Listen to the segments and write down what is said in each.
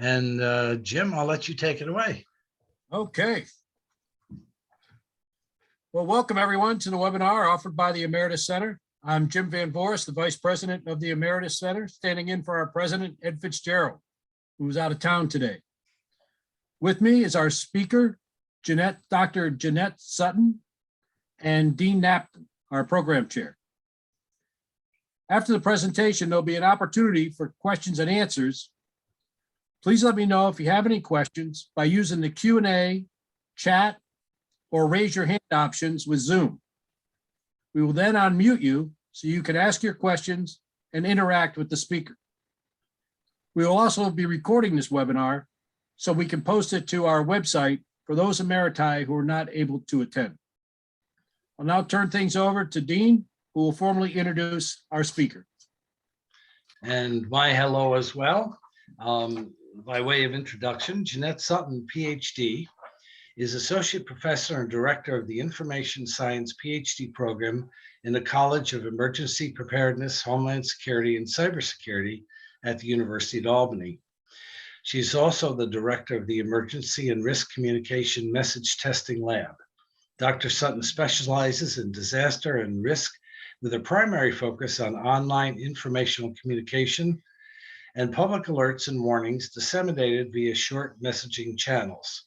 And Jim, I'll let you take it away. Okay. Well, welcome everyone to the webinar offered by the Emeritus Center. I'm Jim Van Voorst, the Vice President of the Emeritus Center, standing in for our President, Ed Fitzgerald, who's out of town today. With me is our speaker, Dr. Jeanne Sutton, and Dean Napton, our program chair. After the presentation, there'll be an opportunity for questions and answers. Please let me know if you have any questions by using the Q&A, chat, or raise your hand options with Zoom. We will then unmute you so you can ask your questions and interact with the speaker. We will also be recording this webinar so we can post it to our website for those Emeriti who are not able to attend. I'll now turn things over to Dean, who will formally introduce our speaker. And my hello as well. By way of introduction, Jeanne Sutton, PhD, is Associate Professor and Director of the Information Science PhD program in the College of Emergency Preparedness, Homeland Security, and Cybersecurity at the University of Albany. She's also the Director of the Emergency and Risk Communication Message Testing Lab. Dr. Sutton specializes in disaster and risk with a primary focus on online informational communication and public alerts and warnings disseminated via short messaging channels.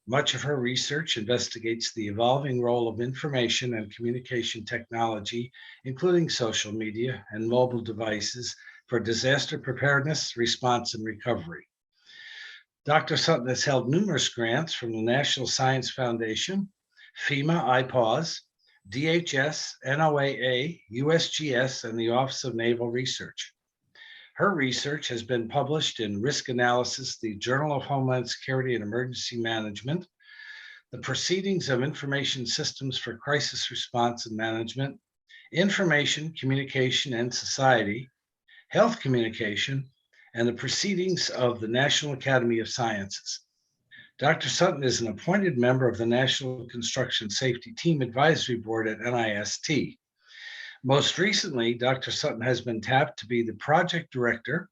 Much of her research investigates the evolving role of information and communication technology, including social media and mobile devices, for disaster preparedness, response, and recovery. Dr. Sutton has held numerous grants from the National Science Foundation, FEMA, IPAWS, DHS, NOAA, USGS, and the Office of Naval Research. Her research has been published in Risk Analysis, the Journal of Homeland Security and Emergency Management, the Proceedings of Information Systems for Crisis Response and Management, Information, Communication, and Society, Health Communication, and the Proceedings of the National Academy of Sciences. Dr. Sutton is an appointed member of the National Construction Safety Team Advisory Board at NIST. Most recently, Dr. Sutton has been tapped to be the project director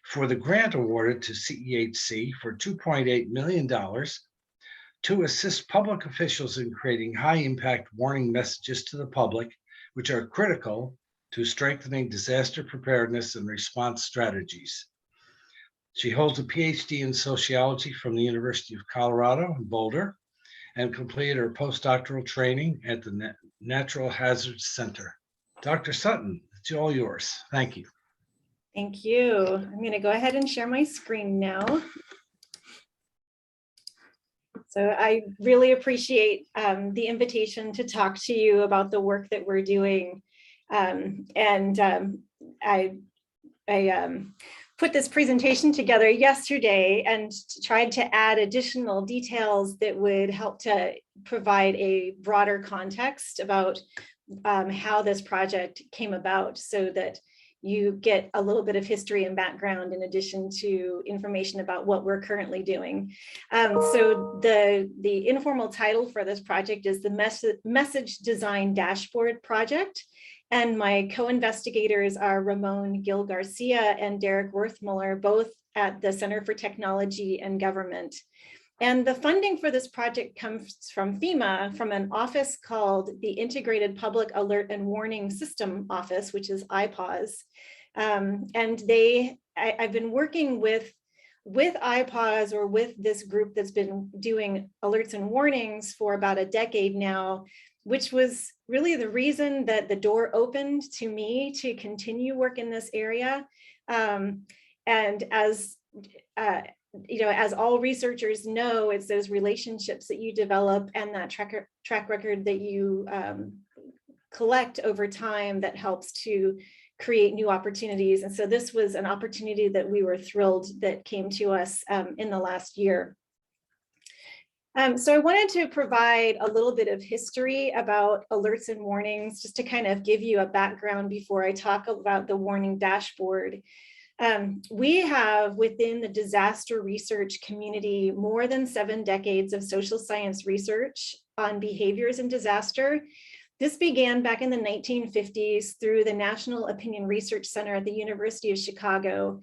for the grant awarded to CEHC for $2.8 million to assist public officials in creating high-impact warning messages to the public, which are critical to strengthening disaster preparedness and response strategies. She holds a PhD in sociology from the University of Colorado in Boulder and completed her postdoctoral training at the Natural Hazards Center. Dr. Sutton, it's all yours. Thank you. Thank you. I'm going to go ahead and share my screen now. So I really appreciate the invitation to talk to you about the work that we're doing. I put this presentation together yesterday and tried to add additional details that would help to provide a broader context about how this project came about, so that you get a little bit of history and background in addition to information about what we're currently doing. So the informal title for this project is the Message Design Dashboard Project. And my co-investigators are Ramon Gil Garcia and Derek Worthmuller, both at the Center for Technology and Government. And the funding for this project comes from FEMA, from an office called the Integrated Public Alert and Warning System Office, which is IPAWS. And I've been working with IPAWS, or with this group that's been doing alerts and warnings for about a decade now, which was really the reason that the door opened to me to continue work in this area. And as you know, as all researchers know, it's those relationships that you develop and that track record that you collect over time that helps to create new opportunities. And so this was an opportunity that we were thrilled that came to us in the last year. So I wanted to provide a little bit of history about alerts and warnings, just to kind of give you a background before I talk about the warning dashboard. We have within the disaster research community more than 7 decades of social science research on behaviors in disaster. This began back in the 1950s through the National Opinion Research Center at the University of Chicago,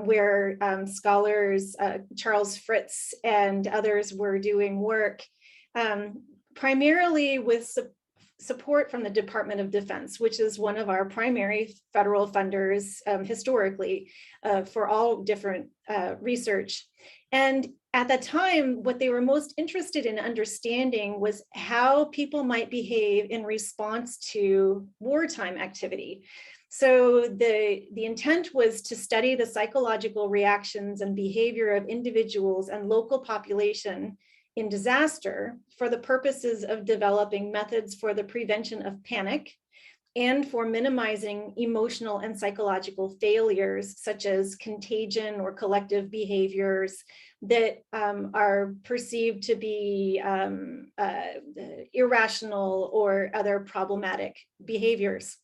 where scholars Charles Fritz and others were doing work, primarily with support from the Department of Defense, which is one of our primary federal funders historically for all different research. And at that time, what they were most interested in understanding was how people might behave in response to wartime activity. So the intent was to study the psychological reactions and behavior of individuals and local population in disaster for the purposes of developing methods for the prevention of panic and for minimizing emotional and psychological failures such as contagion or collective behaviors that are perceived to be irrational or other problematic behaviors.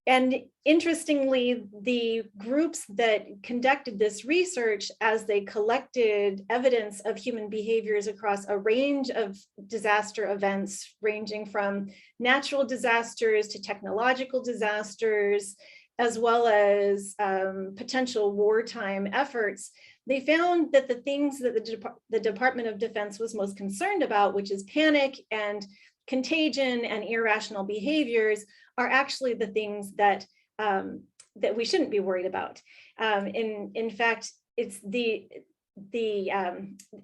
And interestingly, the groups that conducted this research, as they collected evidence of human behaviors across a range of disaster events, ranging from natural disasters to technological disasters, as well as potential wartime efforts, they found that the things that the Department of Defense was most concerned about, which is panic and contagion and irrational behaviors, are actually the things that that we shouldn't be worried about. In fact, it's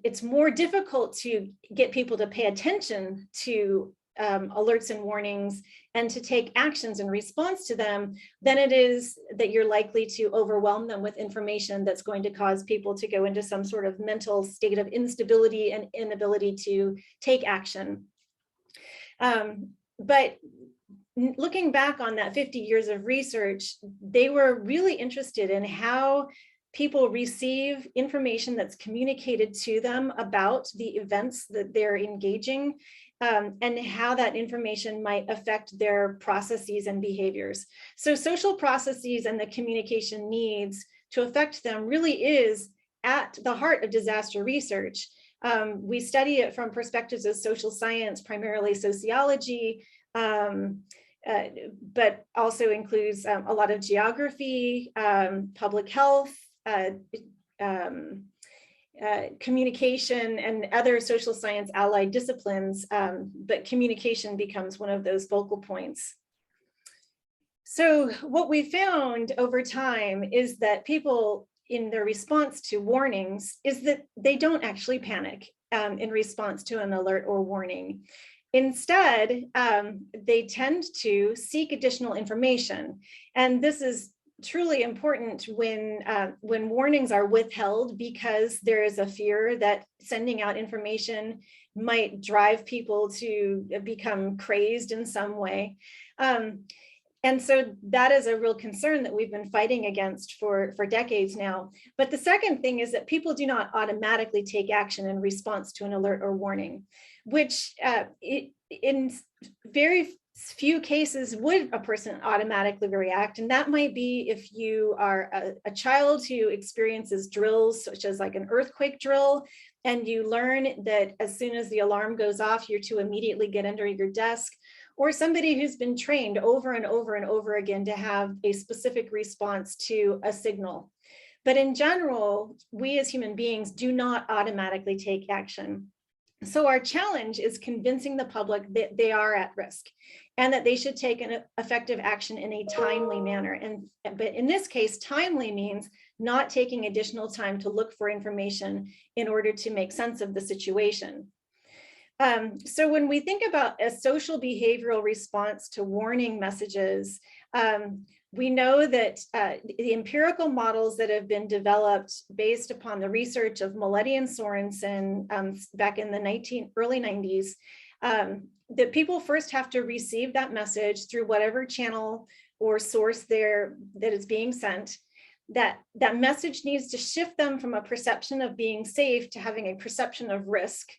it's more difficult to get people to pay attention to alerts and warnings and to take actions in response to them than it is that you're likely to overwhelm them with information that's going to cause people to go into some sort of mental state of instability and inability to take action. But looking back on that 50 years of research, they were really interested in how people receive information that's communicated to them about the events that they're engaging, and how that information might affect their processes and behaviors. So social processes and the communication needs to affect them really is at the heart of disaster research. We study it from perspectives of social science, primarily sociology, but also includes a lot of geography, public health, communication, and other social science allied disciplines, but communication becomes one of those focal points. So what we found over time is that people in their response to warnings is that they don't actually panic in response to an alert or warning. Instead, they tend to seek additional information. And this is truly important when warnings are withheld, because there is a fear that sending out information might drive people to become crazed in some way. And so that is a real concern that we've been fighting against for decades now. But the second thing is that people do not automatically take action in response to an alert or warning, which in very few cases would a person automatically react. And that might be if you are a child who experiences drills, such as like an earthquake drill, and you learn that as soon as the alarm goes off, you're to immediately get under your desk, or somebody who's been trained over and over and over again to have a specific response to a signal. But in general, we as human beings do not automatically take action. So our challenge is convincing the public that they are at risk and that they should take an effective action in a timely manner. But in this case, timely means not taking additional time to look for information in order to make sense of the situation. So when we think about a social behavioral response to warning messages, we know that the empirical models that have been developed based upon the research of Maletti and Sorensen back in the early 90s, that people first have to receive that message through whatever channel or source that is being sent. That message needs to shift them from a perception of being safe to having a perception of risk.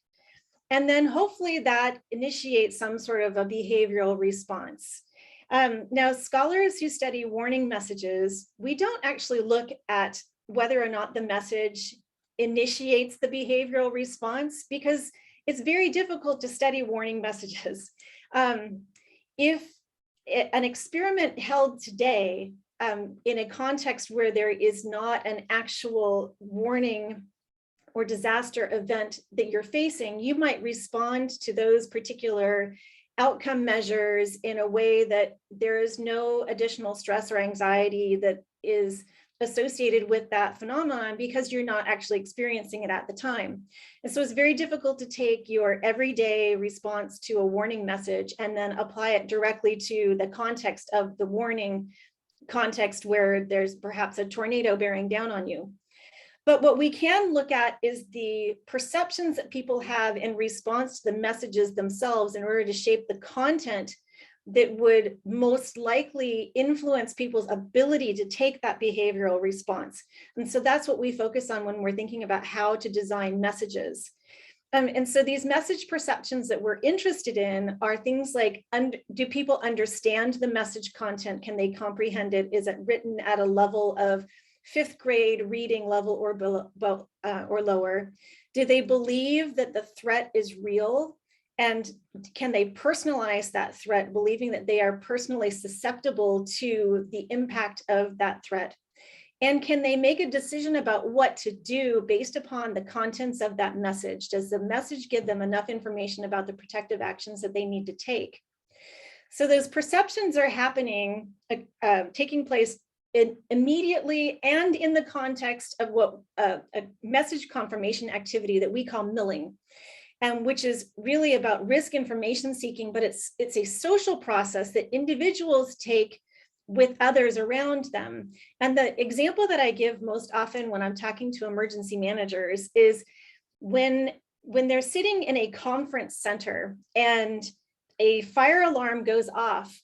And then hopefully that initiates some sort of a behavioral response. Now, scholars who study warning messages, we don't actually look at whether or not the message initiates the behavioral response, because it's very difficult to study warning messages. If an experiment held today in a context where there is not an actual warning or disaster event that you're facing, you might respond to those particular outcome measures in a way that there is no additional stress or anxiety that is associated with that phenomenon because you're not actually experiencing it at the time. And so it's very difficult to take your everyday response to a warning message and then apply it directly to the context of the warning context where there's perhaps a tornado bearing down on you. But what we can look at is the perceptions that people have in response to the messages themselves in order to shape the content that would most likely influence people's ability to take that behavioral response. And so that's what we focus on when we're thinking about how to design messages. And so these message perceptions that we're interested in are things like, do people understand the message content? Can they comprehend it? Is it written at a level of 5th grade reading level or lower? Do they believe that the threat is real? And can they personalize that threat, believing that they are personally susceptible to the impact of that threat? And can they make a decision about what to do based upon the contents of that message? Does the message give them enough information about the protective actions that they need to take? So those perceptions are happening, taking place immediately and in the context of what a message confirmation activity that we call milling. Which is really about risk information seeking, but it's a social process that individuals take with others around them. And the example that I give most often when I'm talking to emergency managers is when they're sitting in a conference center and a fire alarm goes off,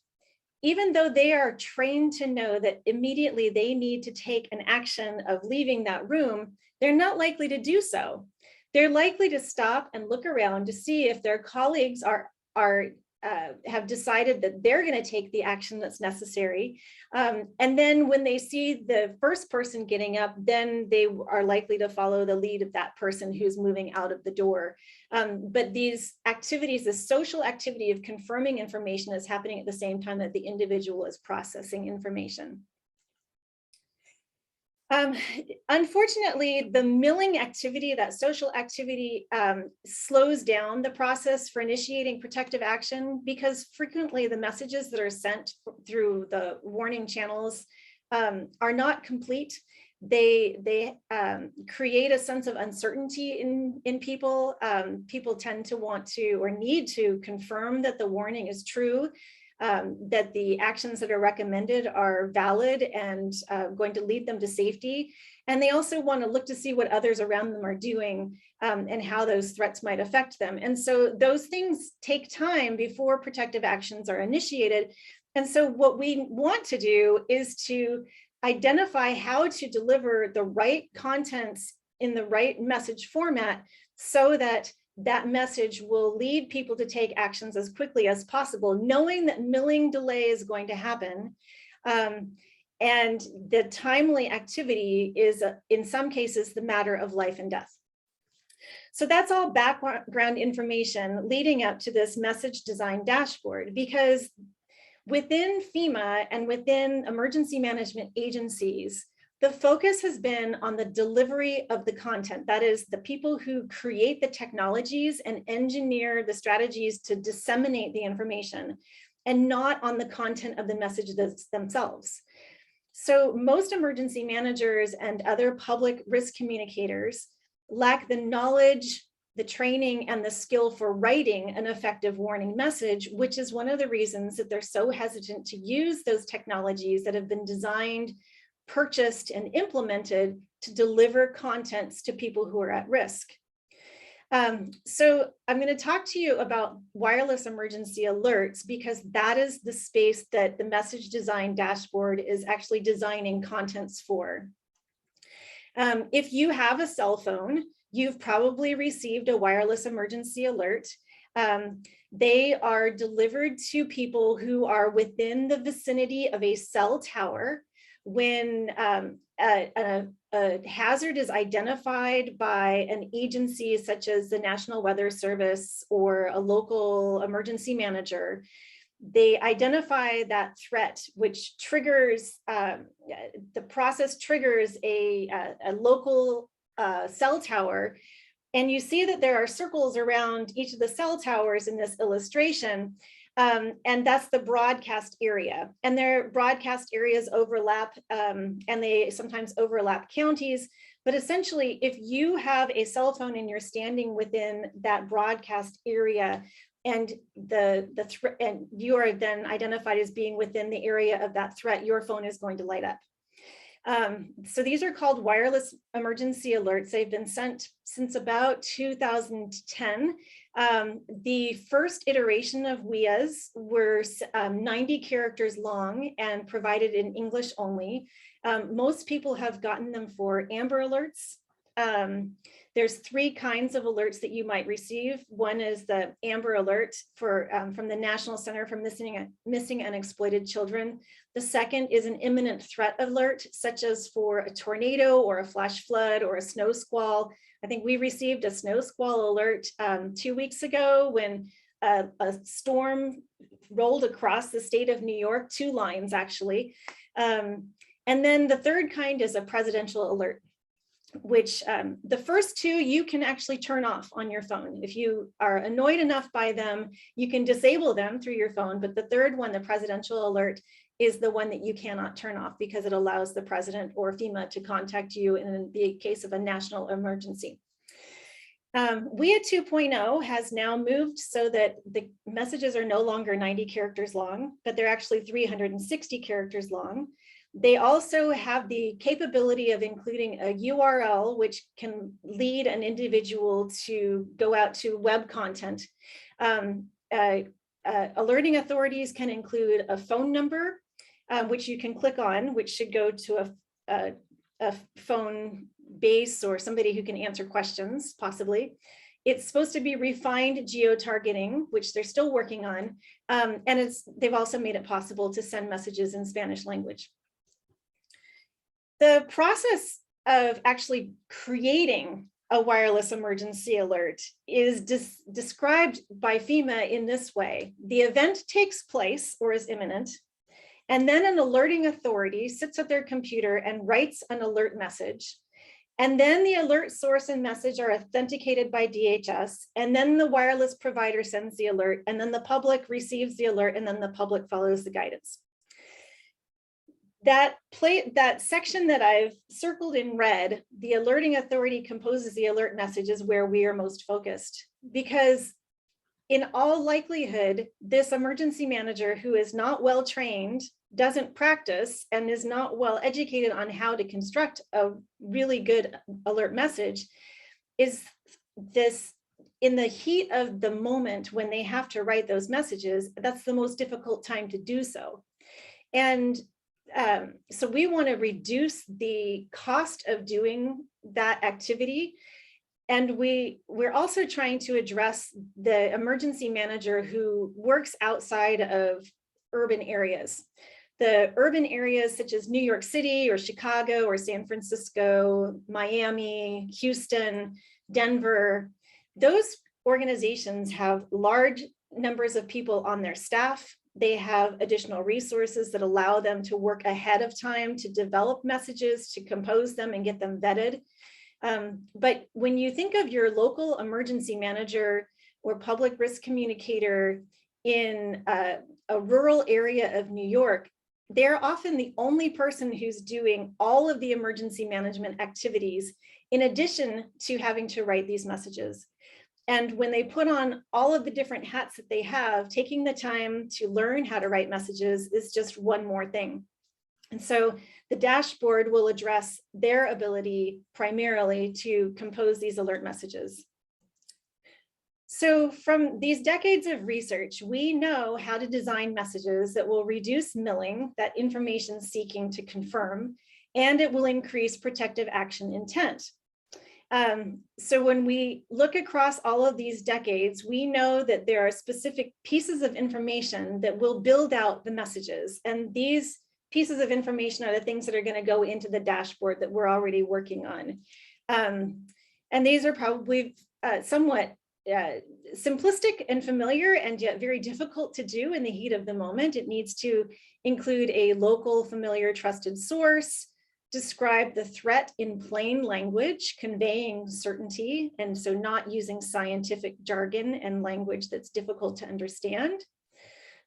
even though they are trained to know that immediately they need to take an action of leaving that room, they're not likely to do so. They're likely to stop and look around to see if their colleagues have decided that they're going to take the action that's necessary. And then when they see the first person getting up, then they are likely to follow the lead of that person who's moving out of the door. But these activities, the social activity of confirming information is happening at the same time that the individual is processing information. Unfortunately, the milling activity, that social activity, slows down the process for initiating protective action because frequently the messages that are sent through the warning channels are not complete. They create a sense of uncertainty in people. People tend to want to or need to confirm that the warning is true. That the actions that are recommended are valid and going to lead them to safety. And they also want to look to see what others around them are doing and how those threats might affect them. And so those things take time before protective actions are initiated. And so what we want to do is to identify how to deliver the right contents in the right message format so that that message will lead people to take actions as quickly as possible, knowing that milling delay is going to happen. And the timely activity is, in some cases, the matter of life and death. So that's all background information leading up to this message design dashboard, because within FEMA and within emergency management agencies, the focus has been on the delivery of the content. That is, the people who create the technologies and engineer the strategies to disseminate the information, and not on the content of the messages themselves. So most emergency managers and other public risk communicators lack the knowledge, the training, and the skill for writing an effective warning message, which is one of the reasons that they're so hesitant to use those technologies that have been designed, purchased, and implemented to deliver contents to people who are at risk. So I'm going to talk to you about wireless emergency alerts, because that is the space that the message design dashboard is actually designing contents for. If you have a cell phone, you've probably received a wireless emergency alert. They are delivered to people who are within the vicinity of a cell tower when a a hazard is identified by an agency such as the National Weather Service or a local emergency manager, they identify that threat, which triggers, the process triggers a local cell tower. And you see that there are circles around each of the cell towers in this illustration. And that's the broadcast area. And their broadcast areas overlap, and they sometimes overlap counties. But essentially, if you have a cell phone and you're standing within that broadcast area, and and you are then identified as being within the area of that threat, your phone is going to light up. So these are called wireless emergency alerts. They've been sent since about 2010. The first iteration of WIAs were 90 characters long and provided in English only. Most people have gotten them for Amber Alerts. There's three kinds of alerts that you might receive. One is the Amber Alert from the National Center for Missing and Exploited Children. The second is an imminent threat alert, such as for a tornado or a flash flood or a snow squall. I think we received a snow squall alert 2 weeks ago when a storm rolled across the state of New York, 2 lines actually. And then the third kind is a presidential alert, which the first 2 you can actually turn off on your phone. If you are annoyed enough by them, you can disable them through your phone. But the third one, the presidential alert, is the one that you cannot turn off because it allows the president or FEMA to contact you in the case of a national emergency. WIA 2.0 has now moved so that the messages are no longer 90 characters long, but they're actually 360 characters long. They also have the capability of including a URL, which can lead an individual to go out to web content. Alerting authorities can include a phone number, which you can click on, which should go to a phone base or somebody who can answer questions, possibly. It's supposed to be refined geo-targeting, which they're still working on. And they've also made it possible to send messages in Spanish language. The process of actually creating a wireless emergency alert is described by FEMA in this way. The event takes place or is imminent, and then an alerting authority sits at their computer and writes an alert message. And then the alert source and message are authenticated by DHS, and then the wireless provider sends the alert, and then the public receives the alert, and then the public follows the guidance. That section that I've circled in red, the alerting authority composes the alert messages where we are most focused, because in all likelihood, this emergency manager who is not well trained, doesn't practice, and is not well educated on how to construct a really good alert message, is this in the heat of the moment when they have to write those messages, that's the most difficult time to do so. And so we want to reduce the cost of doing that activity. And we're also trying to address the emergency manager who works outside of urban areas. The urban areas such as New York City or Chicago or San Francisco, Miami, Houston, Denver, those organizations have large numbers of people on their staff. They have additional resources that allow them to work ahead of time to develop messages, to compose them and get them vetted. But when you think of your local emergency manager or public risk communicator in a rural area of New York, they're often the only person who's doing all of the emergency management activities in addition to having to write these messages. And when they put on all of the different hats that they have, taking the time to learn how to write messages is just one more thing. And so the dashboard will address their ability primarily to compose these alert messages. So from these decades of research, we know how to design messages that will reduce milling, that information seeking to confirm, and it will increase protective action intent. So when we look across all of these decades, we know that there are specific pieces of information that will build out the messages. And these pieces of information are the things that are going to go into the dashboard that we're already working on. And these are probably somewhat simplistic and familiar and yet very difficult to do in the heat of the moment. It needs to include a local, familiar, trusted source, describe the threat in plain language, conveying certainty, and so not using scientific jargon and language that's difficult to understand.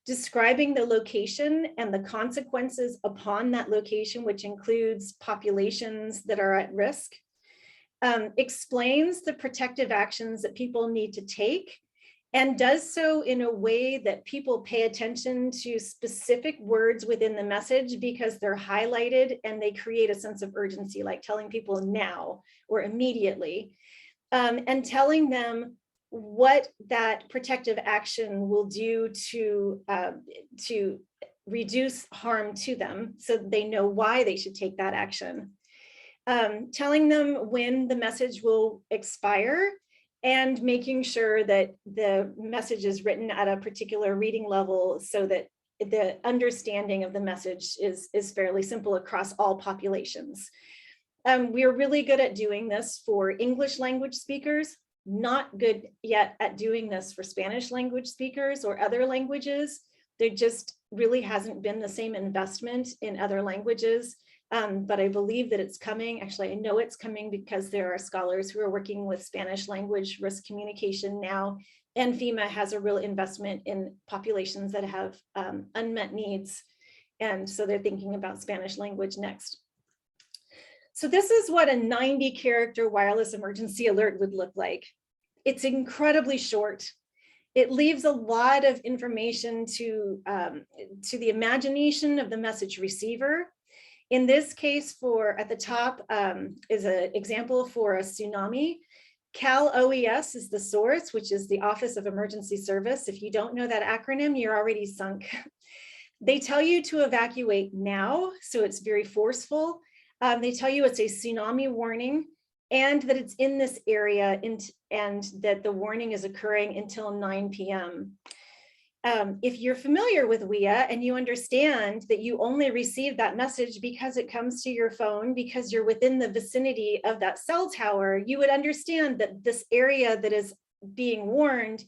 Describing the location and the consequences upon that location, which includes populations that are at risk. Explains the protective actions that people need to take, and does so in a way that people pay attention to specific words within the message because they're highlighted and they create a sense of urgency, like telling people now or immediately, and telling them what that protective action will do to reduce harm to them so that they know why they should take that action. Telling them when the message will expire and making sure that the message is written at a particular reading level so that the understanding of the message is fairly simple across all populations. We are really good at doing this for English language speakers, not good yet at doing this for Spanish language speakers or other languages. There just really hasn't been the same investment in other languages. But I believe that it's coming. Actually, I know it's coming because there are scholars who are working with Spanish language risk communication now, and FEMA has a real investment in populations that have unmet needs. And so they're thinking about Spanish language next. So this is what a 90-character wireless emergency alert would look like. It's incredibly short. It leaves a lot of information to the imagination of the message receiver. In this case, at the top is an example for a tsunami. Cal OES is the source, which is the Office of Emergency Service. If you don't know that acronym, you're already sunk. They tell you to evacuate now, so it's very forceful. They tell you it's a tsunami warning and that it's in this area and that the warning is occurring until 9 p.m. If you're familiar with WIA and you understand that you only receive that message because it comes to your phone, because you're within the vicinity of that cell tower, you would understand that this area that is being warned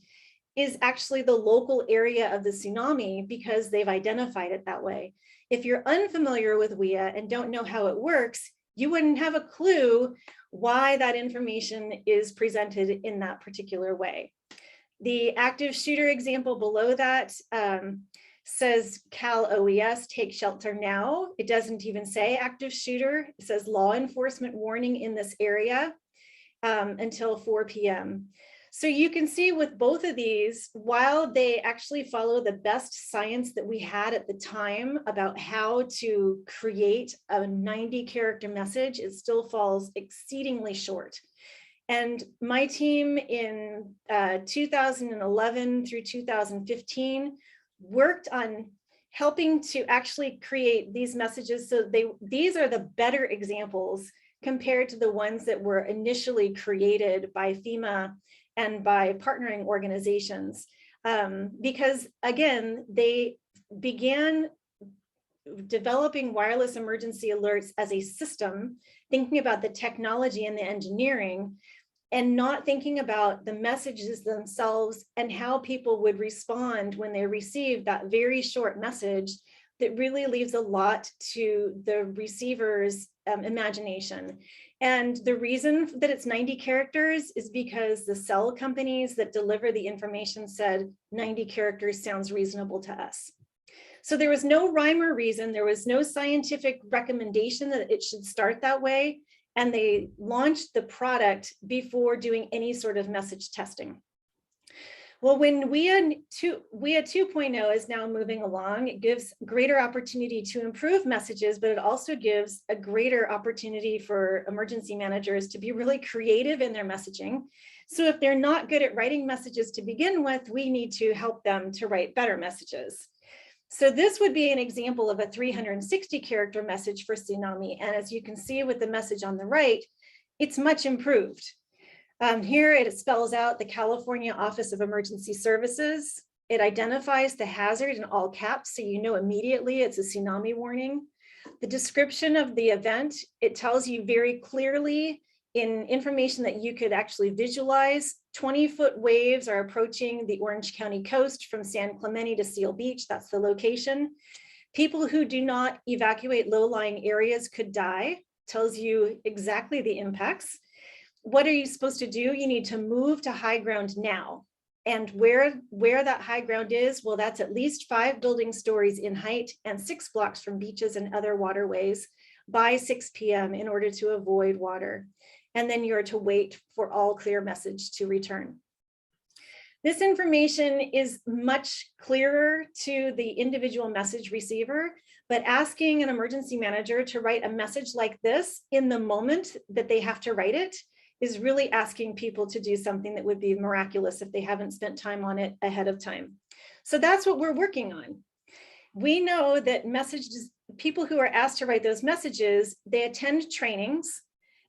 is actually the local area of the tsunami because they've identified it that way. If you're unfamiliar with WIA and don't know how it works, you wouldn't have a clue why that information is presented in that particular way. The active shooter example below that says Cal OES, take shelter now. It doesn't even say active shooter. It says law enforcement warning in this area until 4 p.m. So you can see with both of these, while they actually follow the best science that we had at the time about how to create a 90-character message, it still falls exceedingly short. And my team in 2011 through 2015 worked on helping to actually create these messages. So these are the better examples compared to the ones that were initially created by FEMA and by partnering organizations. Because again, they began developing wireless emergency alerts as a system, thinking about the technology and the engineering, and not thinking about the messages themselves and how people would respond when they receive that very short message that really leaves a lot to the receiver's imagination. And the reason that it's 90 characters is because the cell companies that deliver the information said 90 characters sounds reasonable to us. So there was no rhyme or reason, there was no scientific recommendation that it should start that way. And they launched the product before doing any sort of message testing. Well, when WIA 2.0 is now moving along, it gives greater opportunity to improve messages, but it also gives a greater opportunity for emergency managers to be really creative in their messaging. So if they're not good at writing messages to begin with, we need to help them to write better messages. So this would be an example of a 360-character message for tsunami. And as you can see with the message on the right, it's much improved. Here it spells out the California Office of Emergency Services. It identifies the hazard in all caps, so you know immediately it's a tsunami warning. The description of the event, it tells you very clearly in information that you could actually visualize. 20-foot waves are approaching the Orange County coast from San Clemente to Seal Beach. That's the location. People who do not evacuate low-lying areas could die. Tells you exactly the impacts. What are you supposed to do? You need to move to high ground now. And where that high ground is, well, that's at least 5 building stories in height and 6 blocks from beaches and other waterways by 6 p.m. in order to avoid water. And then you're to wait for all clear message to return. This information is much clearer to the individual message receiver, but asking an emergency manager to write a message like this in the moment that they have to write it is really asking people to do something that would be miraculous if they haven't spent time on it ahead of time. So that's what we're working on. We know that people who are asked to write those messages, they attend trainings,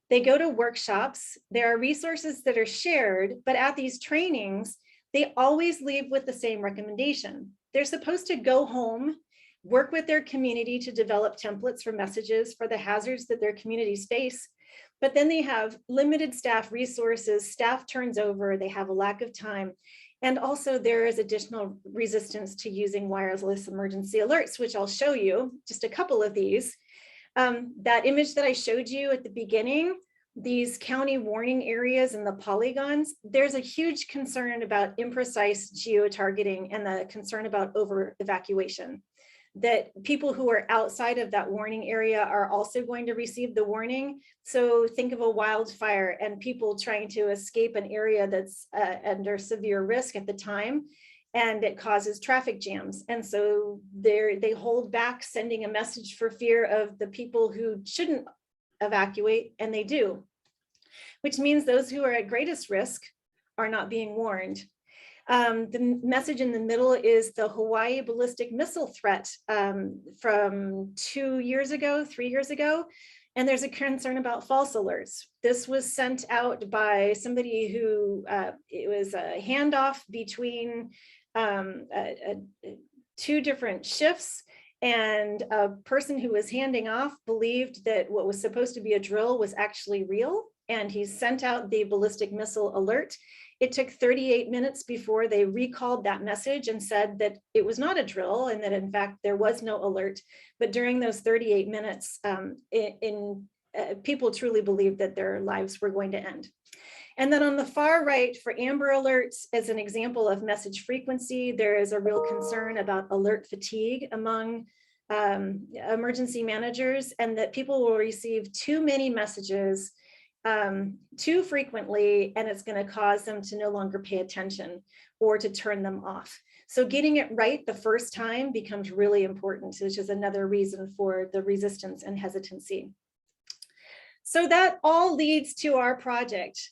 they go to workshops, there are resources that are shared, but at these trainings, they always leave with the same recommendation. They're supposed to go home, work with their community to develop templates for messages for the hazards that their communities face, but then they have limited staff resources, staff turns over, they have a lack of time, and also there is additional resistance to using wireless emergency alerts, which I'll show you, just a couple of these. That image that I showed you at the beginning, these county warning areas and the polygons, there's a huge concern about imprecise geo-targeting and the concern about over evacuation. That people who are outside of that warning area are also going to receive the warning. So think of a wildfire and people trying to escape an area that's under severe risk at the time, and it causes traffic jams. And so they hold back sending a message for fear of the people who shouldn't evacuate, and they do, which means those who are at greatest risk are not being warned. The message in the middle is the Hawaii ballistic missile threat from 3 years ago. And there's a concern about false alerts. This was sent out by somebody who, it was a handoff between 2 different shifts, and a person who was handing off believed that what was supposed to be a drill was actually real. And he sent out the ballistic missile alert. It took 38 minutes before they recalled that message and said that it was not a drill and that in fact there was no alert. But during those 38 minutes, people truly believed that their lives were going to end. And then on the far right, for Amber Alerts, as an example of message frequency, there is a real concern about alert fatigue among emergency managers, and that people will receive too many messages too frequently, and it's going to cause them to no longer pay attention or to turn them off. So getting it right the first time becomes really important, which is another reason for the resistance and hesitancy. So that all leads to our project.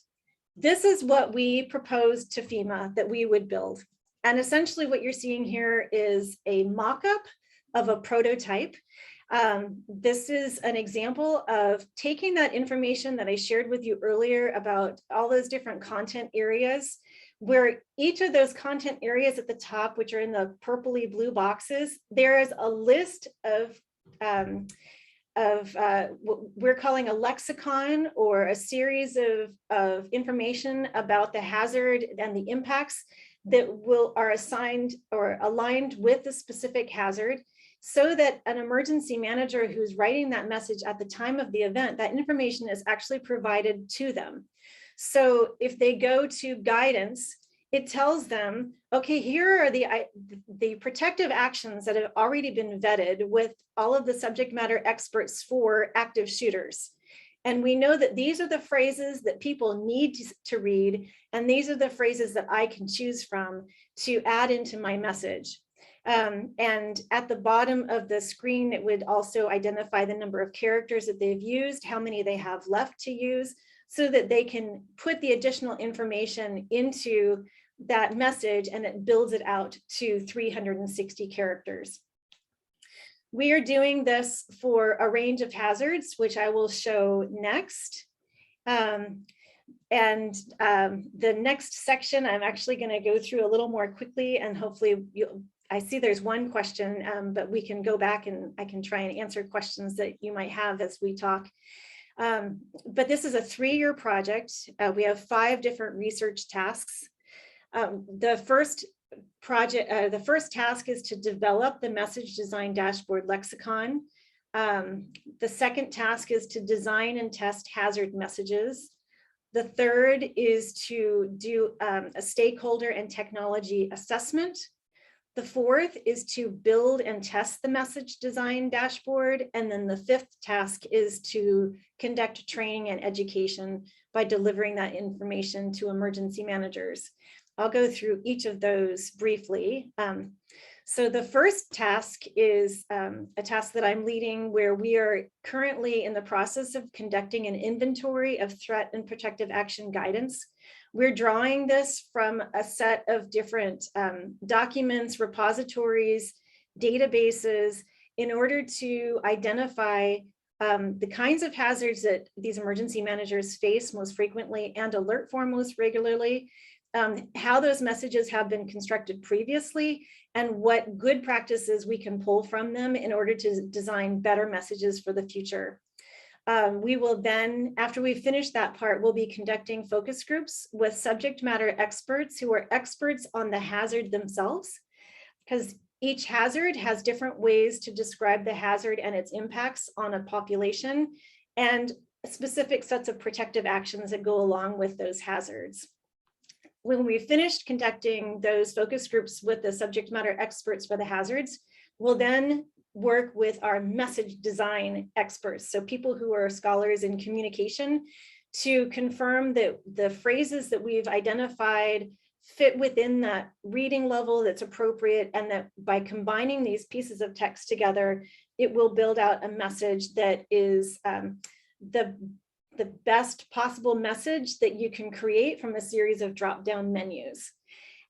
This is what we proposed to FEMA that we would build. And essentially what you're seeing here is a mock-up of a prototype. This is an example of taking that information that I shared with you earlier about all those different content areas, where each of those content areas at the top, which are in the purpley blue boxes, there is a list of what we're calling a lexicon, or a series of information about the hazard and the impacts that are assigned or aligned with the specific hazard, so that an emergency manager who's writing that message at the time of the event, that information is actually provided to them. So if they go to guidance, it tells them, okay, here are the protective actions that have already been vetted with all of the subject matter experts for active shooters. And we know that these are the phrases that people need to read, and these are the phrases that I can choose from to add into my message. And at the bottom of the screen, it would also identify the number of characters that they've used, how many they have left to use, so that they can put the additional information into that message, and it builds it out to 360 characters. We are doing this for a range of hazards, which I will show next. The next section, I'm actually going to go through a little more quickly, and hopefully I see there's one question, but we can go back and I can try and answer questions that you might have as we talk. But this is a 3-year project. We have 5 different research tasks. The first task is to develop the message design dashboard lexicon. The second task is to design and test hazard messages. The third is to do a stakeholder and technology assessment. The fourth is to build and test the message design dashboard. And then the 5th task is to conduct training and education by delivering that information to emergency managers. I'll go through each of those briefly. So the first task is a task that I'm leading, where we are currently in the process of conducting an inventory of threat and protective action guidance. We're drawing this from a set of different documents, repositories, databases, in order to identify the kinds of hazards that these emergency managers face most frequently and alert for most regularly, how those messages have been constructed previously, and what good practices we can pull from them in order to design better messages for the future. We will then, after we finish that part, we'll be conducting focus groups with subject matter experts who are experts on the hazard themselves, because each hazard has different ways to describe the hazard and its impacts on a population, and specific sets of protective actions that go along with those hazards. When we finished conducting those focus groups with the subject matter experts for the hazards, we'll then work with our message design experts, so people who are scholars in communication, to confirm that the phrases that we've identified fit within that reading level that's appropriate, and that by combining these pieces of text together, it will build out a message that is the best possible message that you can create from a series of drop-down menus.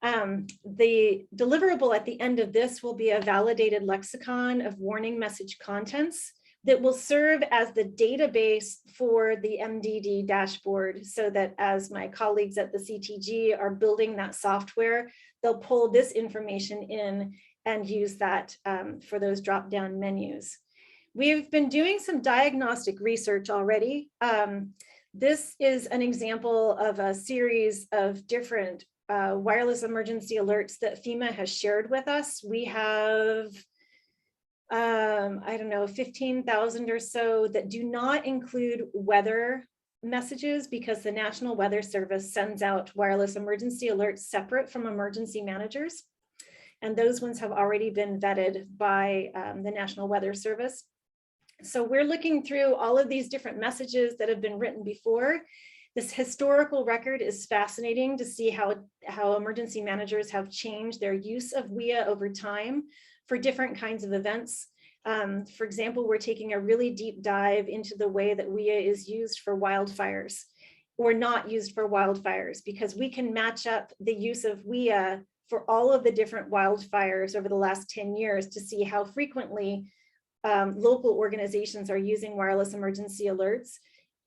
The deliverable at the end of this will be a validated lexicon of warning message contents that will serve as the database for the MDD dashboard, so that as my colleagues at the CTG are building that software, they'll pull this information in and use that for those drop-down menus. We've been doing some diagnostic research already. This is an example of a series of different wireless emergency alerts that FEMA has shared with us. We have, I don't know, 15,000 or so that do not include weather messages, because the National Weather Service sends out wireless emergency alerts separate from emergency managers. And those ones have already been vetted by the National Weather Service. So we're looking through all of these different messages that have been written before. This historical record is fascinating to see how emergency managers have changed their use of WEA over time for different kinds of events. For example, we're taking a really deep dive into the way that WEA is used for wildfires, or not used for wildfires, because we can match up the use of WEA for all of the different wildfires over the last 10 years to see how frequently local organizations are using wireless emergency alerts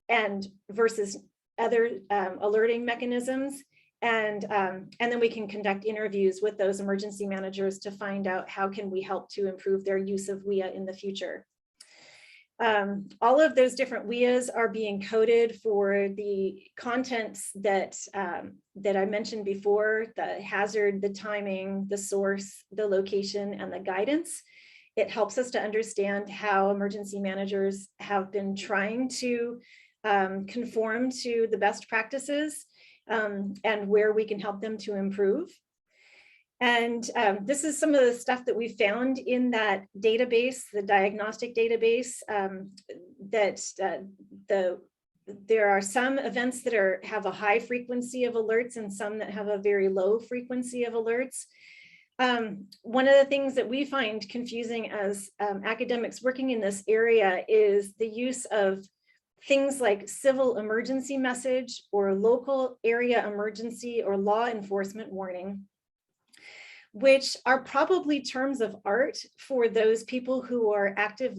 and versus other alerting mechanisms. And then we can conduct interviews with those emergency managers to find out how can we help to improve their use of WEA in the future. All of those different WEAs are being coded for the contents that I mentioned before: the hazard, the timing, the source, the location, and the guidance. It helps us to understand how emergency managers have been trying to conform to the best practices, and where we can help them to improve. And this is some of the stuff that we found in that database, the diagnostic database, there are some events that have a high frequency of alerts and some that have a very low frequency of alerts. One of the things that we find confusing as academics working in this area is the use of things like civil emergency message or local area emergency or law enforcement warning, which are probably terms of art for those people who are active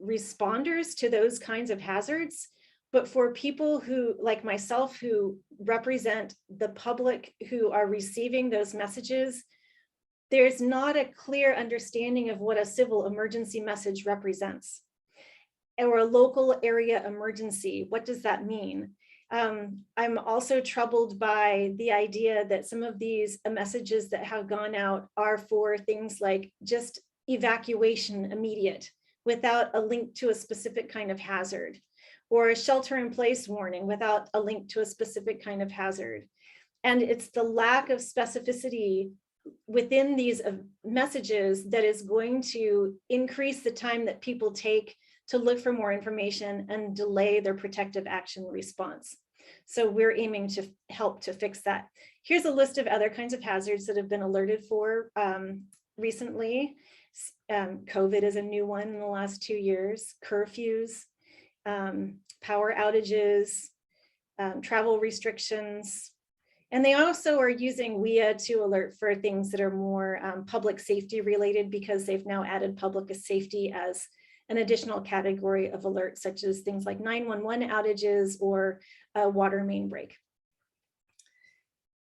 responders to those kinds of hazards. But for people who, like myself, who represent the public who are receiving those messages, there's not a clear understanding of what a civil emergency message represents, or a local area emergency. What does that mean? I'm also troubled by the idea that some of these messages that have gone out are for things like just evacuation immediate, without a link to a specific kind of hazard, or a shelter in place warning without a link to a specific kind of hazard. And it's the lack of specificity within these messages that is going to increase the time that people take to look for more information and delay their protective action response. So we're aiming to help to fix that. Here's a list of other kinds of hazards that have been alerted for recently. COVID is a new one in the last 2 years, curfews, power outages, travel restrictions. And they also are using WIA to alert for things that are more public safety related, because they've now added public safety as an additional category of alerts, such as things like 911 outages or a water main break.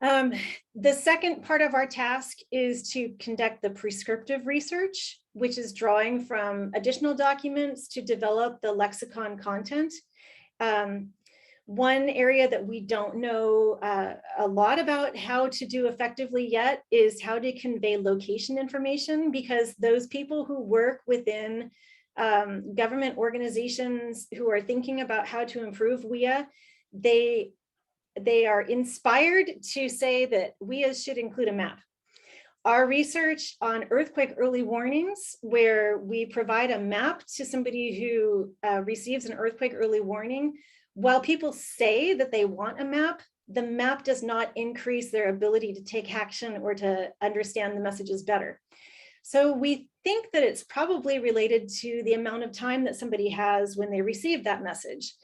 The second part of our task is to conduct the prescriptive research, which is drawing from additional documents to develop the lexicon content. One area that we don't know a lot about how to do effectively yet is how to convey location information, because those people who work within government organizations who are thinking about how to improve WIA, they are inspired to say that WIA should include a map. Our research on earthquake early warnings, where we provide a map to somebody who receives an earthquake early warning, while people say that they want a map, the map does not increase their ability to take action or to understand the messages better. So we think that it's probably related to the amount of time that somebody has when they receive that message.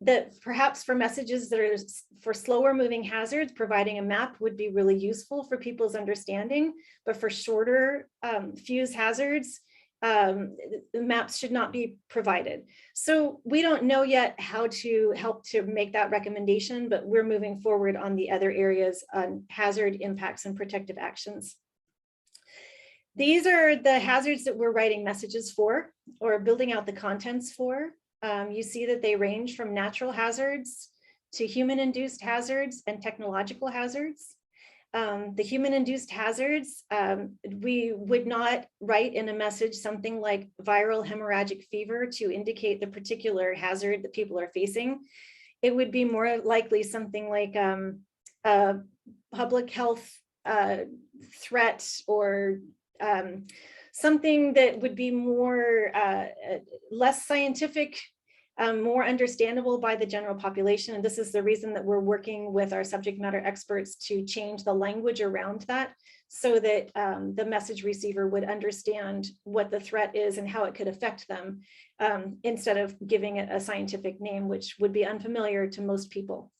That perhaps for messages that are for slower moving hazards, providing a map would be really useful for people's understanding, but for shorter fuse hazards, maps should not be provided. So we don't know yet how to help to make that recommendation, but we're moving forward on the other areas on hazard impacts and protective actions. These are the hazards that we're writing messages for, or building out the contents for. You see that they range from natural hazards to human-induced hazards and technological hazards. The human-induced hazards, we would not write in a message something like viral hemorrhagic fever to indicate the particular hazard that people are facing. It would be more likely something like a public health threat, or something that would be more less scientific, more understandable by the general population. And this is the reason that we're working with our subject matter experts to change the language around that, so that the message receiver would understand what the threat is and how it could affect them, instead of giving it a scientific name, which would be unfamiliar to most people.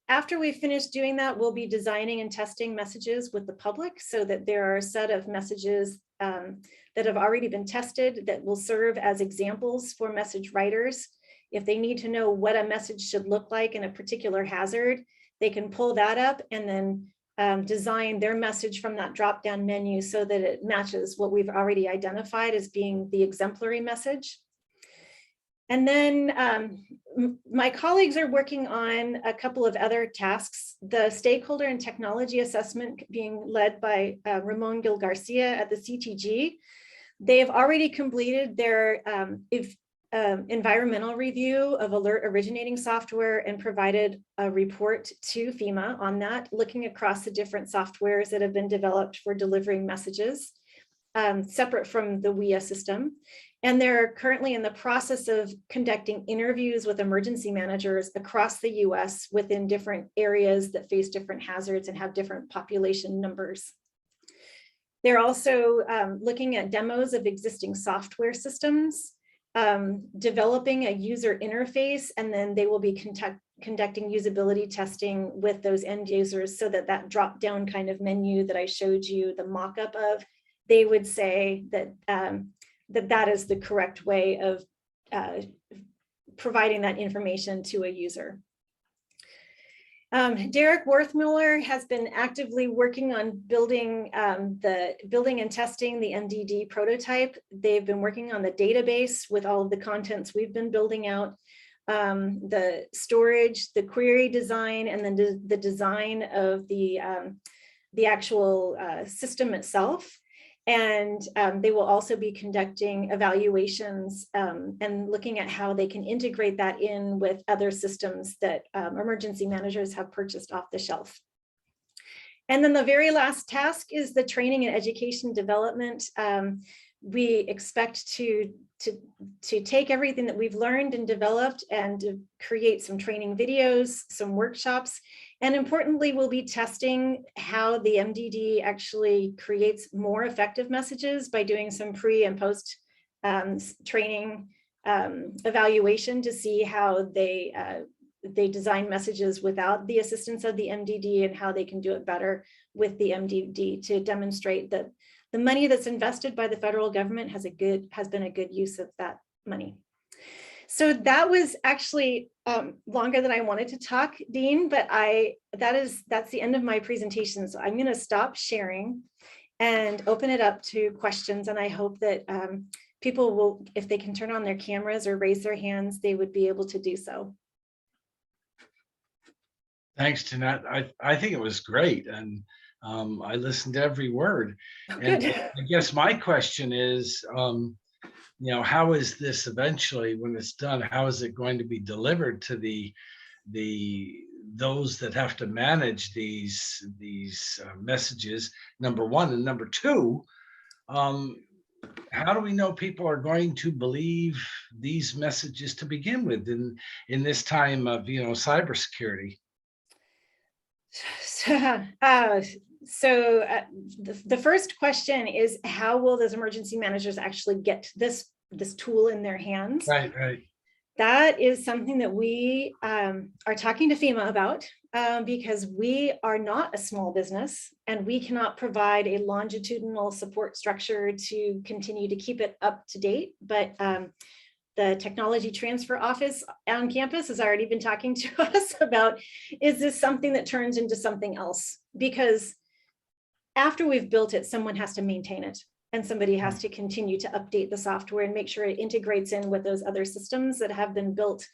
After we finish doing that, we'll be designing and testing messages with the public, so that there are a set of messages that have already been tested that will serve as examples for message writers. If they need to know what a message should look like in a particular hazard, they can pull that up and then design their message from that drop-down menu so that it matches what we've already identified as being the exemplary message. And then my colleagues are working on a couple of other tasks. The stakeholder and technology assessment being led by Ramon Gil Garcia at the CTG. They have already completed their environmental review of alert originating software and provided a report to FEMA on that, looking across the different softwares that have been developed for delivering messages, separate from the WIA system. And they're currently in the process of conducting interviews with emergency managers across the US within different areas that face different hazards and have different population numbers. They're also looking at demos of existing software systems, developing a user interface, and then they will be conducting usability testing with those end users, so that that drop-down kind of menu that I showed you the mock-up of, they would say that that is the correct way of providing that information to a user. Derek Worthmiller has been actively working on building and testing the MDD prototype. They've been working on the database with all of the contents we've been building out, the storage, the query design, and then the design of the actual system itself. And they will also be conducting evaluations and looking at how they can integrate that in with other systems that emergency managers have purchased off the shelf. And then the very last task is the training and education development. We expect to take everything that we've learned and developed and to create some training videos, some workshops, and importantly, we'll be testing how the MDD actually creates more effective messages by doing some pre and post training evaluation to see how they design messages without the assistance of the MDD and how they can do it better with the MDD to demonstrate that the money that's invested by the federal government has been a good use of that money. So that was actually longer than I wanted to talk, Dean, but that's the end of my presentation. So I'm going to stop sharing and open it up to questions. And I hope that people will, if they can turn on their cameras or raise their hands, they would be able to do so. Thanks, Jeanette. I think it was great. And I listened to every word. Oh, and good. I guess my question is, how is this eventually, when it's done, how is it going to be delivered to those that have to manage these messages, number one, and number two, how do we know people are going to believe these messages to begin with in this time of cybersecurity? So the first question is, how will those emergency managers actually get this tool in their hands? Right. That is something that we are talking to FEMA about because we are not a small business and we cannot provide a longitudinal support structure to continue to keep it up to date. But the technology transfer office on campus has already been talking to us about, is this something that turns into something else? Because after we've built it, someone has to maintain it and somebody has to continue to update the software and make sure it integrates in with those other systems that have been built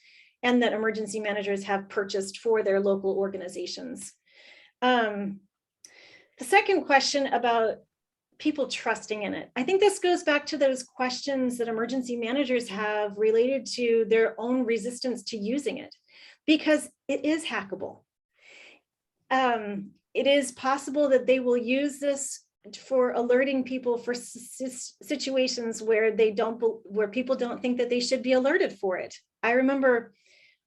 and that emergency managers have purchased for their local organizations. The second question about people trusting in it. I think this goes back to those questions that emergency managers have related to their own resistance to using it, because it is hackable. It is possible that they will use this for alerting people for situations where people don't think that they should be alerted for it. I remember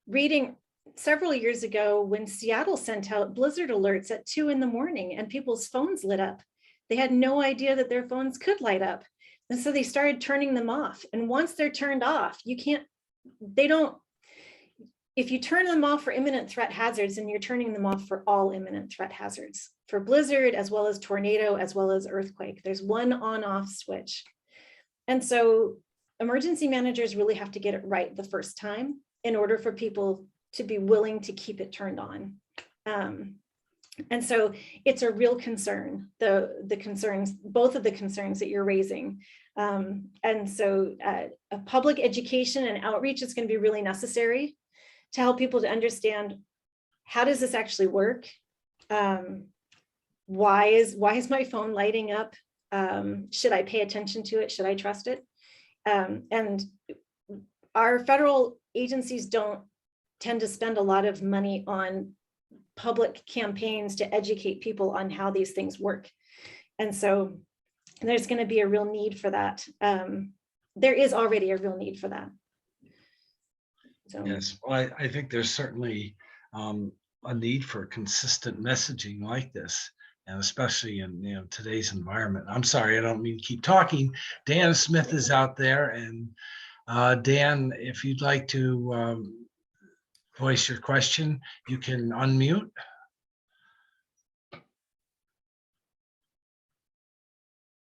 reading several years ago when Seattle sent out blizzard alerts at 2 in the morning and people's phones lit up. They had no idea that their phones could light up. And so they started turning them off. And once they're turned off, if you turn them off for imminent threat hazards, and you're turning them off for all imminent threat hazards, for blizzard, as well as tornado, as well as earthquake, there's one on-off switch. And so emergency managers really have to get it right the first time in order for people to be willing to keep it turned on. And so it's a real concern, the concerns, both of the concerns that you're raising. And so a public education and outreach is going to be really necessary to help people to understand, how does this actually work? Why is my phone lighting up? Should I pay attention to it? Should I trust it? And our federal agencies don't tend to spend a lot of money on public campaigns to educate people on how these things work. And so there's going to be a real need for that. There is already a real need for that. So. Yes, well, I think there's certainly a need for consistent messaging like this, and especially in today's environment. I'm sorry, I don't mean to keep talking. Dan Smith is out there, and Dan, if you'd like to voice your question, you can unmute.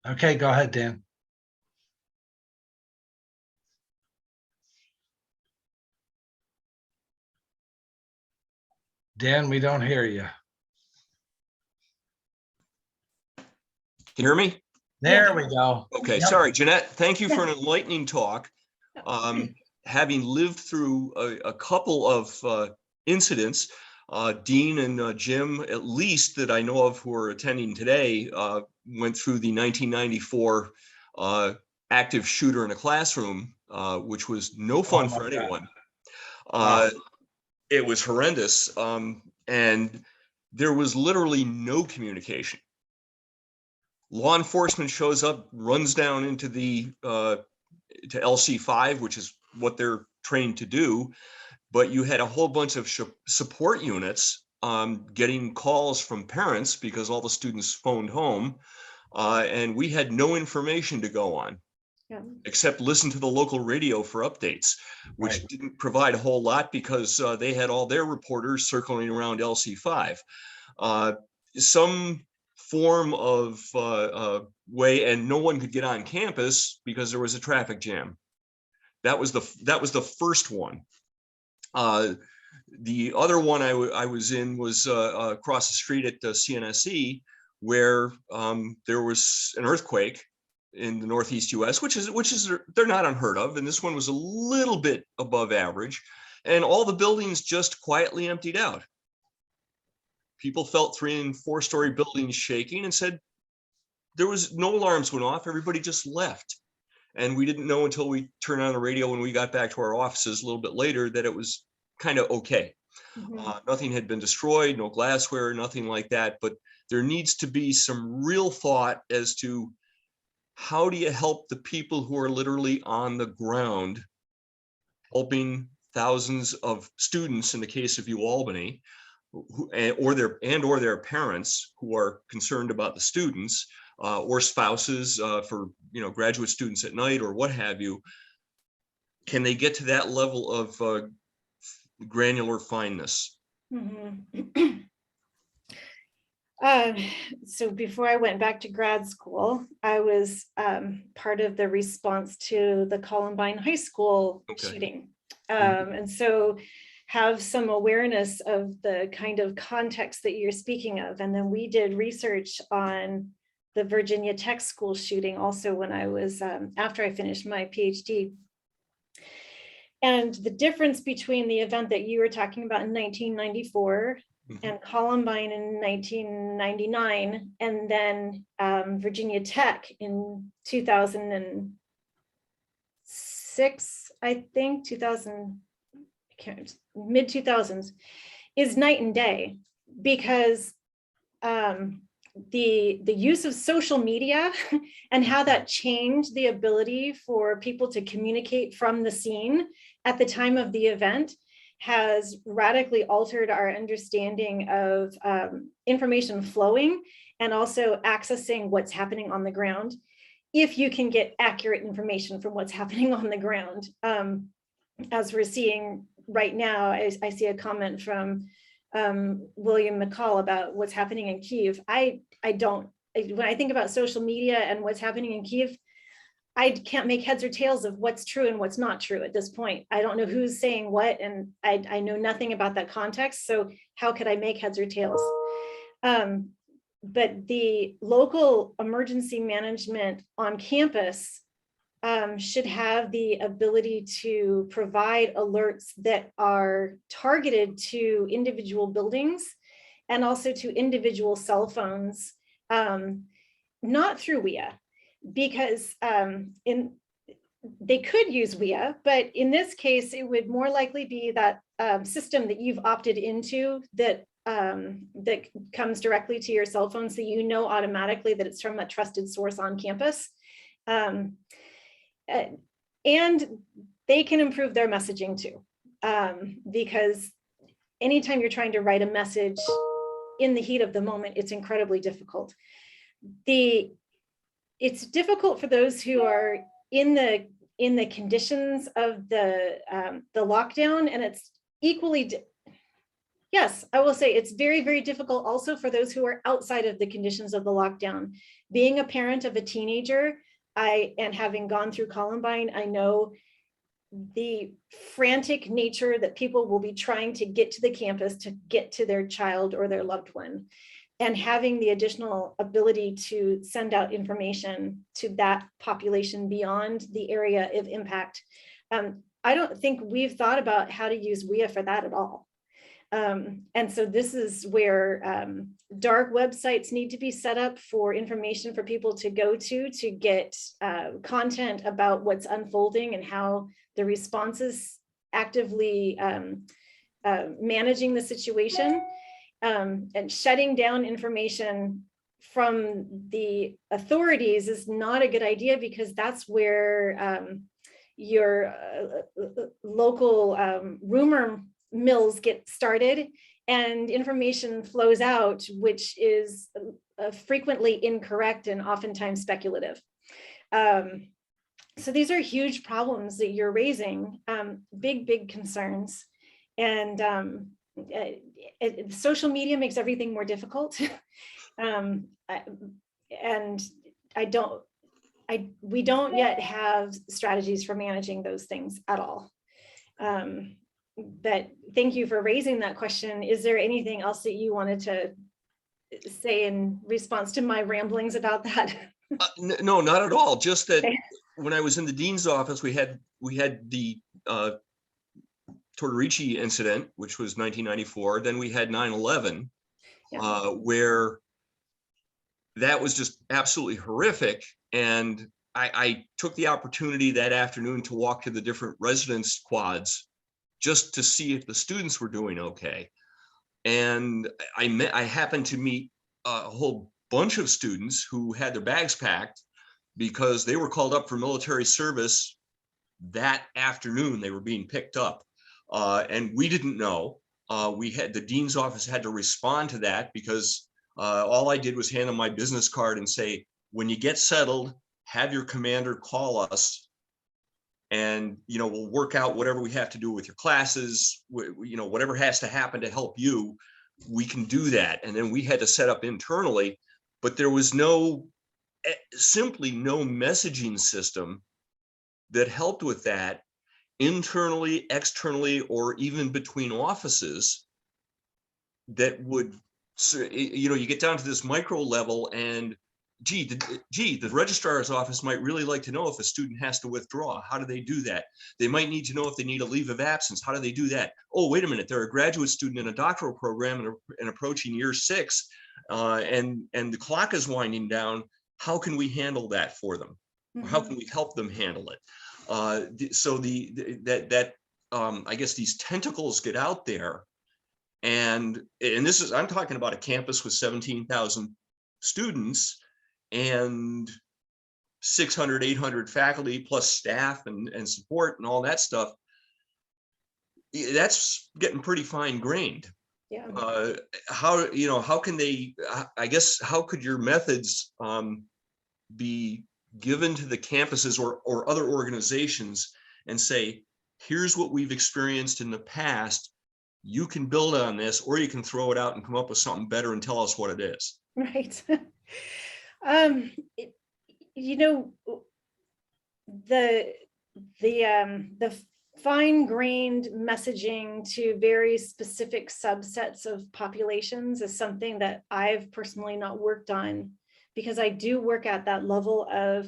Okay, go ahead, Dan. Dan, we don't hear you. Can you hear me? There we go. Okay, Yep. sorry, Jeanette, thank you for an enlightening talk. Having lived through a couple of incidents, Dean and Jim, at least that I know of who are attending today, went through the 1994 active shooter in a classroom, which was no fun for anyone. It was horrendous, and there was literally no communication. Law enforcement shows up, runs down into the to LC5, which is what they're trained to do. But you had a whole bunch of support units getting calls from parents because all the students phoned home, and we had no information to go on. Yeah. Except listen to the local radio for updates, which didn't provide a whole lot because they had all their reporters circling around LC5. Some form of way, and no one could get on campus because there was a traffic jam. That was the first one. The other one I was in was across the street at CNSE, where there was an earthquake in the Northeast US, which is they're not unheard of, and this one was a little bit above average, and all the buildings just quietly emptied out. People felt 3- and 4-story buildings shaking and said there was no alarms went off. Everybody just left. And we didn't know until we turned on the radio when we got back to our offices a little bit later that it was kind of okay. Nothing had been destroyed, no glassware, nothing like that. But there needs to be some real thought as to how do you help the people who are literally on the ground, helping thousands of students in the case of UAlbany, or their parents who are concerned about the students, or spouses for graduate students at night or what have you. Can they get to that level of granular fineness? So before I went back to grad school, I was part of the response to the Columbine High School shooting. And so have some awareness of the kind of context that you're speaking of. And then we did research on the Virginia Tech school shooting also when I was, after I finished my PhD. And the difference between the event that you were talking about in 1994 and Columbine in 1999, and then Virginia Tech in 2006, I think, mid 2000s, is night and day, because the use of social media and how that changed the ability for people to communicate from the scene at the time of the event has radically altered our understanding of information flowing and also accessing what's happening on the ground, if you can get accurate information from what's happening on the ground. As we're seeing right now, I see a comment from William McCall about what's happening in Kyiv. When I think about social media and what's happening in Kyiv, I can't make heads or tails of what's true and what's not true at this point. I don't know who's saying what, and I know nothing about that context. So how could I make heads or tails? But the local emergency management on campus should have the ability to provide alerts that are targeted to individual buildings and also to individual cell phones, not through WIA, because they could use WIA, but in this case, it would more likely be that system that you've opted into that that comes directly to your cell phone, so you know automatically that it's from a trusted source on campus. And they can improve their messaging too, because anytime you're trying to write a message in the heat of the moment, it's incredibly difficult. It's difficult for those who are in the conditions of the lockdown, and it's equally, yes, I will say it's very, very difficult also for those who are outside of the conditions of the lockdown. Being a parent of a teenager, and having gone through Columbine, I know the frantic nature that people will be trying to get to the campus to get to their child or their loved one, and having the additional ability to send out information to that population beyond the area of impact. I don't think we've thought about how to use WIA for that at all. And so this is where dark websites need to be set up for information for people to go to get content about what's unfolding and how the response is actively managing the situation, and shutting down information from the authorities is not a good idea, because that's where your local rumor mills get started and information flows out, which is frequently incorrect and oftentimes speculative. So these are huge problems that you're raising, big concerns. And social media makes everything more difficult. And we don't yet have strategies for managing those things at all. But thank you for raising that question. Is there anything else that you wanted to say in response to my ramblings about that? No, not at all. Just that Okay. when I was in the dean's office, we had the Tortorici incident, which was 1994. Then we had 9/11, Yeah. where that was just absolutely horrific. And I took the opportunity that afternoon to walk to the different residence quads just to see if the students were doing okay. And I happened to meet a whole bunch of students who had their bags packed because they were called up for military service that afternoon. They were being picked up, and we didn't know. The dean's office had to respond to that, because all I did was hand them my business card and say, when you get settled, have your commander call us, and we'll work out whatever we have to do with your classes. Whatever has to happen to help you, we can do that. And then we had to set up internally, but there was simply no messaging system that helped with that internally, externally, or even between offices that would, you get down to this micro level, and the registrar's office might really like to know if a student has to withdraw. How do they do that? They might need to know if they need a leave of absence. How do they do that? Oh, wait a minute, they're a graduate student in a doctoral program and approaching year 6, and the clock is winding down. How can we handle that for them? Mm-hmm. How can we help them handle it? So I guess these tentacles get out there, and I'm talking about a campus with 17,000 students and 600, 800 faculty plus staff and support and all that stuff. That's getting pretty fine grained. Yeah. How can they, I guess, how could your methods be given to the campuses or other organizations and say, here's what we've experienced in the past. You can build on this, or you can throw it out and come up with something better and tell us what it is. Right. The fine-grained messaging to very specific subsets of populations is something that I've personally not worked on, because I do work at that level of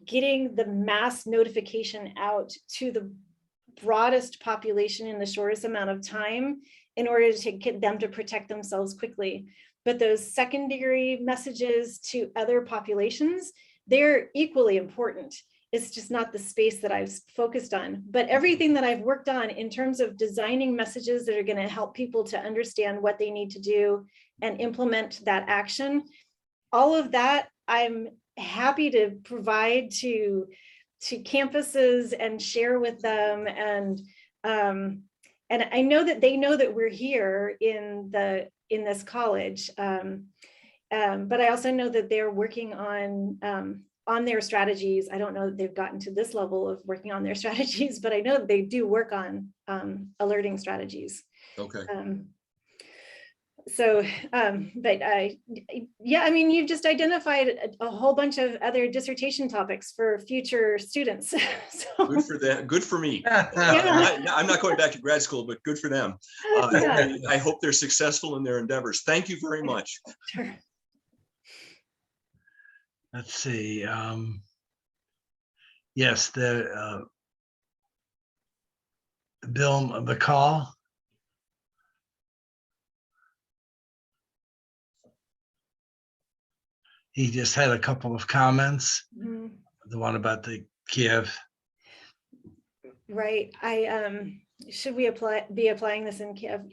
getting the mass notification out to the broadest population in the shortest amount of time in order to get them to protect themselves quickly. But those secondary messages to other populations, they're equally important. It's just not the space that I've focused on. But everything that I've worked on in terms of designing messages that are going to help people to understand what they need to do and implement that action, all of that I'm happy to provide to campuses and share with them. And I know that they know that we're here in this college, but I also know that they're working on their strategies. I don't know that they've gotten to this level of working on their strategies, but I know that they do work on alerting strategies. Okay. So, but yeah, I mean, you've just identified a whole bunch of other dissertation topics for future students. So, Good for them. Good for me. Yeah. I'm not going back to grad school, but good for them. Yeah. I hope they're successful in their endeavors. Thank you very much. Sure. Let's see. Yes, Bill McCall. He just had a couple of comments. Mhm. The one about the Kiev. Right. Should we be applying this in Kiev?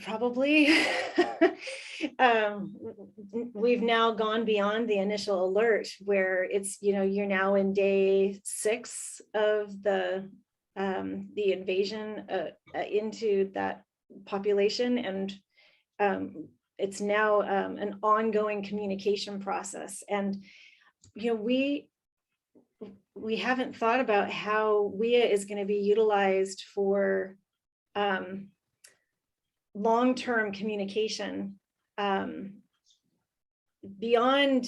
Probably. We've now gone beyond the initial alert where it's, you're now in day 6 of the invasion into that population, and it's now an ongoing communication process. And we haven't thought about how WIA is going to be utilized for long-term communication beyond,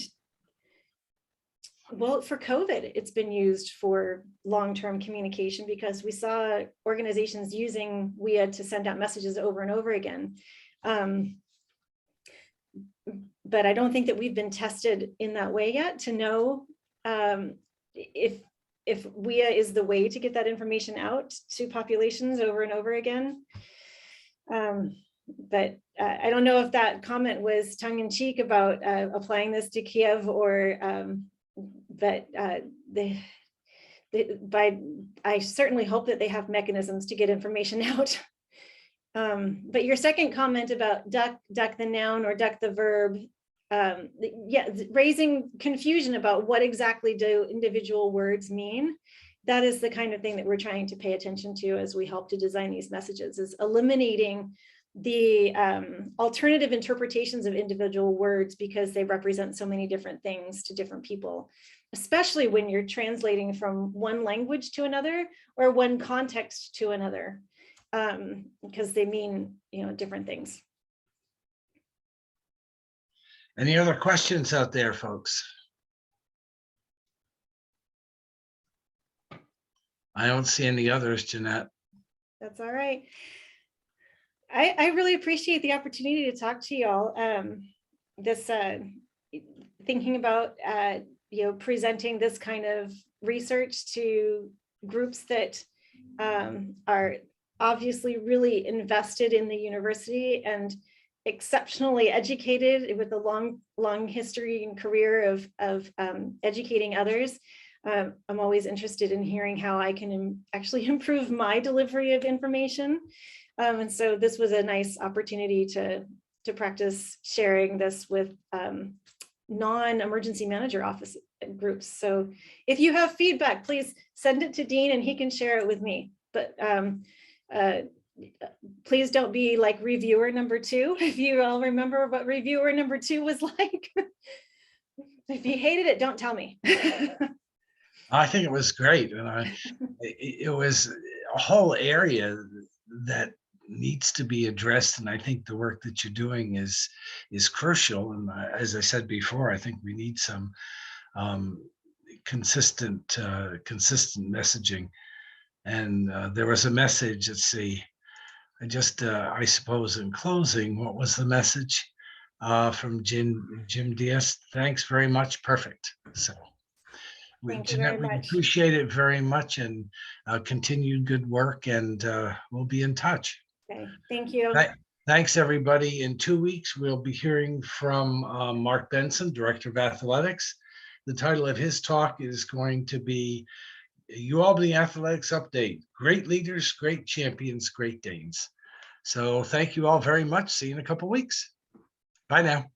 well, for COVID, it's been used for long-term communication because we saw organizations using WIA to send out messages over and over again. But I don't think that we've been tested in that way yet to know if WIA is the way to get that information out to populations over and over again. But I don't know if that comment was tongue-in-cheek about applying this to Kiev, or but I certainly hope that they have mechanisms to get information out. But your second comment about duck the noun or duck the verb, yeah, raising confusion about what exactly do individual words mean. That is the kind of thing that we're trying to pay attention to as we help to design these messages, is eliminating the alternative interpretations of individual words because they represent so many different things to different people, especially when you're translating from one language to another or one context to another, because they mean, different things. Any other questions out there, folks? I don't see any others, Jeanette. That's all right. I really appreciate the opportunity to talk to you all. Thinking about presenting this kind of research to groups that are obviously really invested in the university and exceptionally educated with a long history and career of educating others. I'm always interested in hearing how I can actually improve my delivery of information. And so this was a nice opportunity to practice sharing this with non-emergency manager office groups. So if you have feedback, please send it to Dean and he can share it with me. But please don't be like reviewer number 2. If you all remember what reviewer number 2 was like. If you hated it, don't tell me. I think it was great. And it was a whole area that needs to be addressed. And I think the work that you're doing is crucial. And as I said before, I think we need some consistent messaging. And there was a message, let's see, I suppose in closing, what was the message from Jim Diaz? Thanks very much. Perfect. So Thank you very we much. appreciate it very much, and continued good work, and we'll be in touch. Okay, thank you. Thanks, everybody. In 2 weeks, we'll be hearing from Mark Benson, Director of Athletics. The title of his talk is going to be UAlbany Athletics Update. Great leaders, great champions, great Danes. So thank you all very much. See you in a couple of weeks. Bye now.